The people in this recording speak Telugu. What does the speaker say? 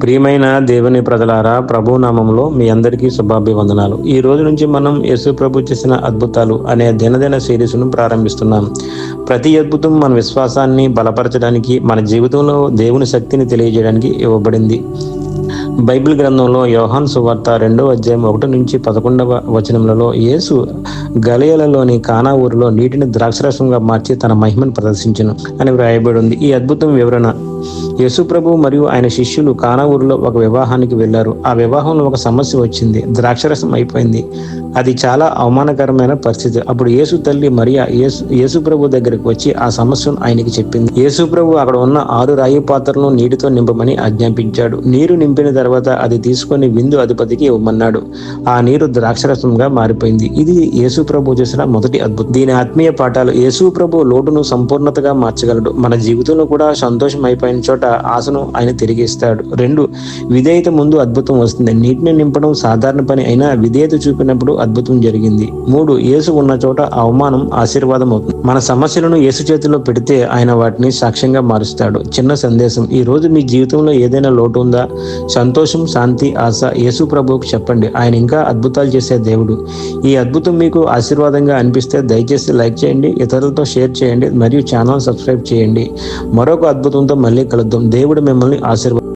ప్రియమైన దేవుని ప్రజలారా, ప్రభు నామములో మీ అందరికీ శుభాభివందనాలు. ఈ రోజు నుంచి మనం యేసు ప్రభు చేసిన అద్భుతాలు అనే దినదిన సిరీస్ను ప్రారంభిస్తున్నాం. ప్రతి అద్భుతం మన విశ్వాసాన్ని బలపరచడానికి, మన జీవితంలో దేవుని శక్తిని తెలియజేయడానికి ఇవ్వబడింది. బైబిల్ గ్రంథంలో యోహాను సువార్త 2వ అధ్యాయం 1-11 వచనములలో యేసు గలిలయలోని కానా ఊరిలో నీటిని ద్రాక్షరసంగా మార్చి తన మహిమను ప్రదర్శించెను అని వ్రాయబడి ఉంది. ఈ అద్భుతం వివరణ: యేసు ప్రభు మరియు ఆయన శిష్యులు కానా ఊరిలో ఒక వివాహానికి వెళ్లారు. ఆ వివాహంలో ఒక సమస్య వచ్చింది. ద్రాక్షరసం అయిపోయింది. అది చాలా అవమానకరమైన పరిస్థితి. అప్పుడు యేసు తల్లి మరియా యేసు ప్రభు దగ్గరికి వచ్చి ఆ సమస్యను ఆయనకి చెప్పింది. యేసు ప్రభు అక్కడ ఉన్న 6 రాయి పాత్రలను నీటితో నింపమని ఆజ్ఞాపించాడు. నీరు నింపిన తర్వాత అది తీసుకొని విందు అధిపతికి ఇవ్వమన్నాడు. ఆ నీరు ద్రాక్షరసంగా మారిపోయింది. ఇది యేసు ప్రభు చేసిన మొదటి అద్భుతం. దీని ఆత్మీయ పాఠాలు: యేసు ప్రభు లోటును సంపూర్ణతగా మార్చగలడు. మన జీవితంలో కూడా సంతోషం అయిపోయిన చోట ఆశను ఆయన తిరిగి ఇస్తాడు. 2, విధేయత ముందు అద్భుతం వస్తుంది. నీటిని నింపడం సాధారణ పని అయినా విధేయత చూపినప్పుడు అద్భుతం జరిగింది. 3, యేసు ఉన్న చోట అవమానం ఆశీర్వాదం అవుతుంది. మన సమస్యలను యేసు చేతిలో పెడితే ఆయన వాటిని సాక్ష్యంగా మారుస్తాడు. చిన్న సందేశం: ఈ రోజు మీ జీవితంలో ఏదైనా లోటు ఉందా? సంతోషం, శాంతి, ఆశ యేసు ప్రభువుకు చెప్పండి. ఆయన ఇంకా అద్భుతాలు చేసే దేవుడు. ఈ అద్భుతం మీకు ఆశీర్వాదంగా అనిపిస్తే దయచేసి లైక్ చేయండి, ఇతరులతో షేర్ చేయండి మరియు ఛానల్ సబ్స్క్రైబ్ చేయండి. మరొక అద్భుతంతో మళ్ళీ కలుద్దాం. దేవుడు మిమ్మల్ని ఆశీర్వదించును.